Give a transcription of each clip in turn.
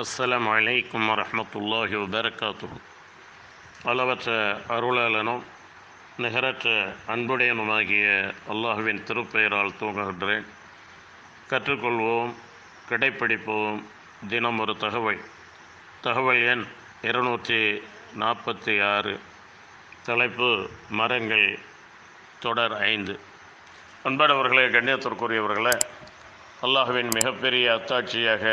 அஸ்ஸலாமு அலைக்கும் வரஹ்மத்துல்லாஹி வபரகாத்துஹு. அளவற்ற அருளாளனும் நிகரற்ற அன்புடையனுமாகிய அல்லாஹுவின் திருப்பெயரால் துவங்குகின்றேன். கற்றுக்கொள்வோம், கடைப்பிடிப்போம். தினம் ஒரு தகவல் எண் 246. தலைப்பு மரங்கள், தொடர் 5. அன்பானவர்களே, கண்ணியத்திற்குரியவர்களே, அல்லாஹுவின் மிகப்பெரிய அத்தாட்சியாக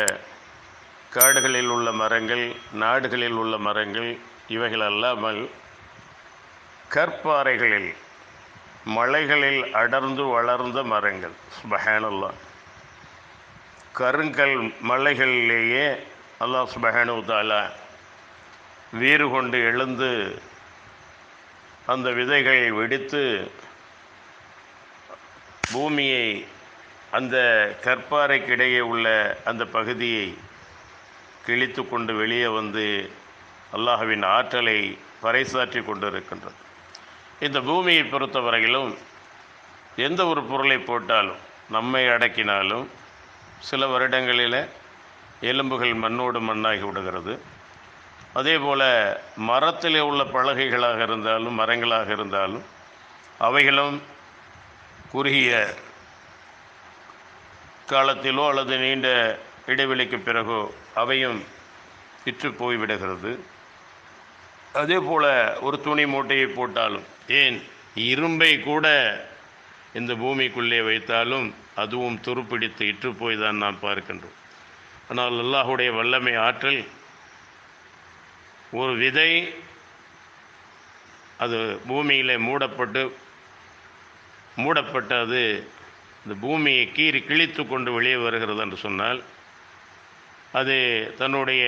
காடுகளில் உள்ள மரங்கள், நாடுகளில் உள்ள மரங்கள், இவைகள் அல்லாமல் கற்பாறைகளில் மலைகளில் அடர்ந்து வளர்ந்த மரங்கள், சுப்ஹானல்லாஹ், கருங்கல் மலைகளிலேயே அல்லாஹ் சுப்ஹானஹு வ தஆலா வீறு கொண்டு எழுந்து அந்த விதைகள் வெடித்து பூமியை, அந்த கற்பாறைக்கிடையே உள்ள அந்த பகுதியை கிழித்து கொண்டு வெளியே வந்து அல்லாஹ்வின் ஆற்றலை பறைசாற்றி கொண்டிருக்கின்றது. இந்த பூமியை பொறுத்தவரையிலும் எந்த ஒரு பொருளை போட்டாலும், நம்மை அடக்கினாலும் சில வருடங்களில் எலும்புகள் மண்ணோடு மண்ணாகி விடுகிறது. அதே போல் மரத்திலே உள்ள பலகைகளாக இருந்தாலும் மரங்களாக இருந்தாலும் அவைகளும் குறுகிய காலத்திலோ அல்லது நீண்ட இடைவெளிக்கு பிறகோ அவையும் விற்று போய்விடுகிறது. அதே போல் ஒரு துணி மூட்டையை போட்டாலும், ஏன் இரும்பை கூட இந்த பூமிக்குள்ளே வைத்தாலும் அதுவும் துருப்பிடித்து இற்று போய் தான் நாம் பார்க்கின்றோம். ஆனால் அல்லாஹுடைய வல்லமை ஆற்றல், ஒரு விதை அது பூமியில் மூடப்பட்டு அது இந்த பூமியை கிழித்து கொண்டு வெளியே வருகிறது என்று சொன்னால், அது தன்னுடைய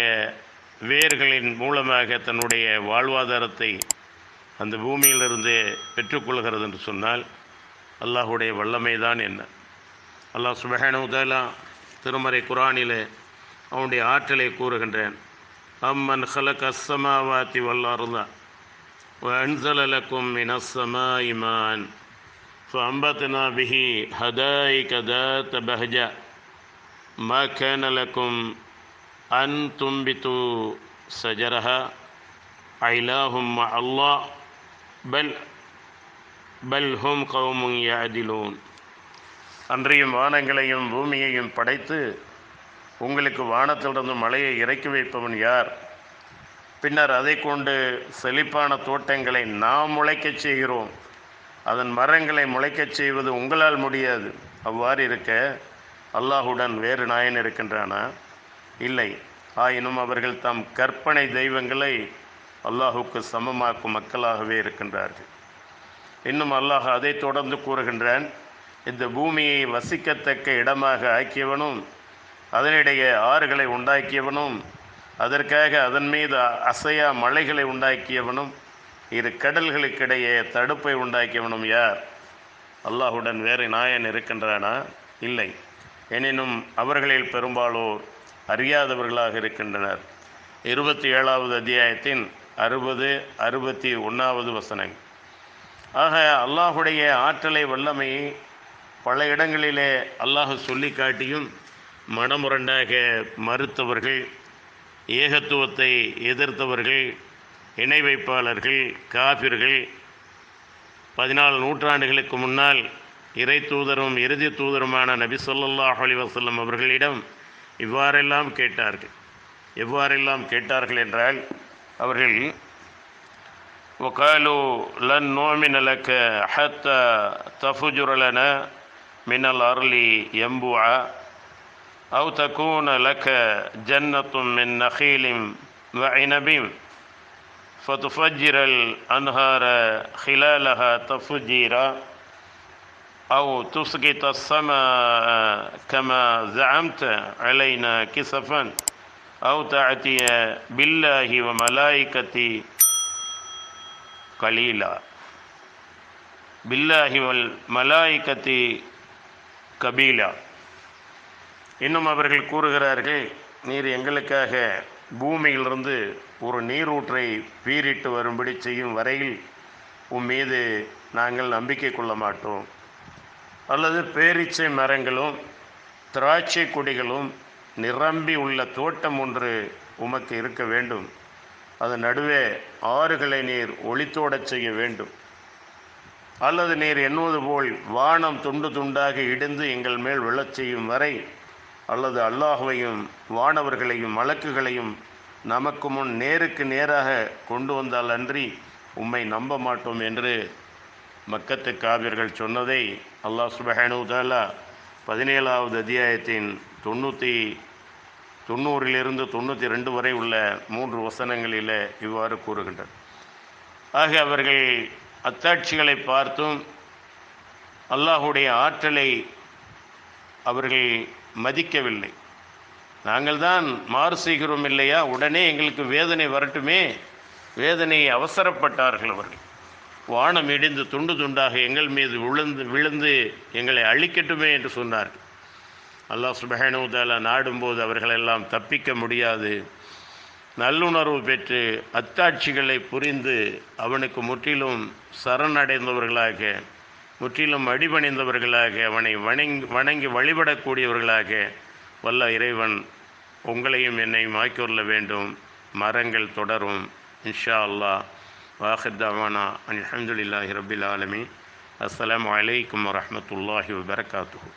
வேர்களின் மூலமாக தன்னுடைய வாழ்வாதாரத்தை அந்த பூமியிலிருந்து பெற்றுக்கொள்கிறது என்று சொன்னால் அல்லாஹுடைய வல்லமை தான் என்ன. அல்லாஹ் சுப்ஹானஹு வ தஆலா திருமறை குர்ஆனிலே அவனுடைய ஆற்றலை கூறுகின்றான். அம்மன் ஹலக அஸ்ஸமாவாதி வல் அர்த வ அன்ஸல லக்கும் மினஸ் ஸமாஇ மாஅன் ஃபஅம்பத்னா பிஹி ஹதாயிக ذات பஹஜா மா கான லக்கும் அன் தும்பித்து ஷஜரஹா ஐலாஹும் மஅல்லாஹ் பல் ஹும் கௌமுன் யஅதிலூன். அன்றையும் வானங்களையும் பூமியையும் படைத்து உங்களுக்கு வானத்திலிருந்து மழையை இறக்கி வைப்பவன் யார்? பின்னர் அதை கொண்டு செழிப்பான தோட்டங்களை நாம் முளைக்கச் செய்கிறோம். அதன் மரங்களை முளைக்கச் செய்வது உங்களால் முடியாது. அவ்வாறு இருக்க அல்லாஹுடன் வேறு நாயன் இருக்கின்றானா? இல்லை. ஆயினும் அவர்கள் தம் கற்பனை தெய்வங்களை அல்லாஹுக்கு சமமாக்கும் மக்களாகவே இருக்கின்றார்கள். இன்னும் அல்லாஹ் அதை தொடர்ந்து கூறுகின்றான். இந்த பூமியை வசிக்கத்தக்க இடமாக ஆக்கியவனும், அதனிடையே ஆறுகளை உண்டாக்கியவனும், அதற்காக அதன் மீது அசையா மலைகளை உண்டாக்கியவனும், இரு கடல்களுக்கிடையே தடுப்பை உண்டாக்கியவனும் யார்? அல்லாஹுடன் வேறு நாயன் இருக்கின்றானா? இல்லை. எனினும் அவர்களில் பெரும்பாலோர் அறியாதவர்களாக இருக்கின்றனர். 27வது அத்தியாயத்தின் 60, 61வது வசனங்கள். ஆக அல்லாஹுடைய ஆற்றலை, வல்லமையை பல இடங்களிலே அல்லாஹ் சொல்லி காட்டியும் மனமுரண்டாக மறுத்தவர்கள், ஏகத்துவத்தை எதிர்த்தவர்கள், இணை வைப்பாளர்கள், காபிர்கள் 14 நூற்றாண்டுகளுக்கு முன்னால் இறை தூதரும் இறுதி தூதருமான நபி ஸல்லல்லாஹு அலைஹி வஸல்லம் அவர்களிடம் இவ்வாறெல்லாம் கேட்டார்கள். எவ்வாறெல்லாம் கேட்டார்கள் என்றால், அவர்கள் وقالوا لن نؤمن لك حتى تفجر لنا من الأرض ينبوعا أو تكون لك جنة من نخيل وعنب فتفجر الأنهار خلالها تفجيرا أو تسقط السماء كما زعمت علينا كسفا أو تأتي بالله وملائكته கலீலா பில்லாஹி வல் மலாயிகத்தி கபீலா. இன்னும் அவர்கள் கூறுகிறார்கள், நீர் எங்களுக்காக பூமியிலிருந்து ஒரு நீரூற்றை பீரிட்டு வரும்படி செய்யும் வரையில் மீது நாங்கள் நம்பிக்கை கொள்ள மாட்டோம். அல்லது பேரீச்சை மரங்களும் திராட்சை கொடிகளும் நிரம்பி உள்ள தோட்டம் ஒன்று உமக்கு இருக்க வேண்டும். அதன் நடுவே ஆறுகளை நீர் ஒளித்தோடச் செய்ய வேண்டும். அல்லது நீர் எண்ணுவது போல் வானம் துண்டு துண்டாக இடிந்து எங்கள் மேல் விழச் செய்யும் வரை, அல்லது அல்லாஹுவையும் வானவர்களையும் மலக்குகளையும் நமக்கு முன் நேருக்கு நேராக கொண்டு வந்தால் அன்றி உம்மை நம்ப மாட்டோம் என்று மக்கத்து காபிர்கள் சொன்னதை அல்லாஹ் சுப்ஹானஹு வ தஆலா 17வது அத்தியாயத்தின் 90லிருந்து 92 வரை உள்ள 3 வசனங்களில் இவ்வாறு கூறுகின்றனர். ஆக அவர்கள் அத்தாட்சிகளை பார்த்தும் அல்லாஹுடைய ஆற்றலை அவர்கள் மதிக்கவில்லை. நாங்கள் தான் மாறு செய்கிறோம் இல்லையா, உடனே எங்களுக்கு வேதனை வரட்டுமே, வேதனையை அவசரப்பட்டார்கள் அவர்கள். வானம் இடிந்து துண்டு துண்டாக எங்கள் மீது விழுந்து எங்களை அழிக்கட்டுமே என்று சொன்னார்கள். அல்லாஹ் சுப்ஹானஹு வ தஆலா நாடும்போது அவர்களெல்லாம் தப்பிக்க முடியாது. நல்லுணர்வு பெற்று அத்தாட்சிகளை புரிந்து அவனுக்கு முற்றிலும் சரணடைந்தவர்களாக, முற்றிலும் அடிபணிந்தவர்களாக, அவனை வணங்கி வழிபடக்கூடியவர்களாக வல்ல இறைவன் உங்களையும் என்னையும் ஆக்கியுள்ள வேண்டும். மரங்கள் தொடரும் இன்ஷா அல்லாஹ். வாஹிர் தஅவானா அல்ஹம்துலில்லாஹி ரப்பில் ஆலமீன். அஸ்ஸலாமு அலைக்கும் வரஹ்மத்துல்லாஹி வபரகாத்துஹு.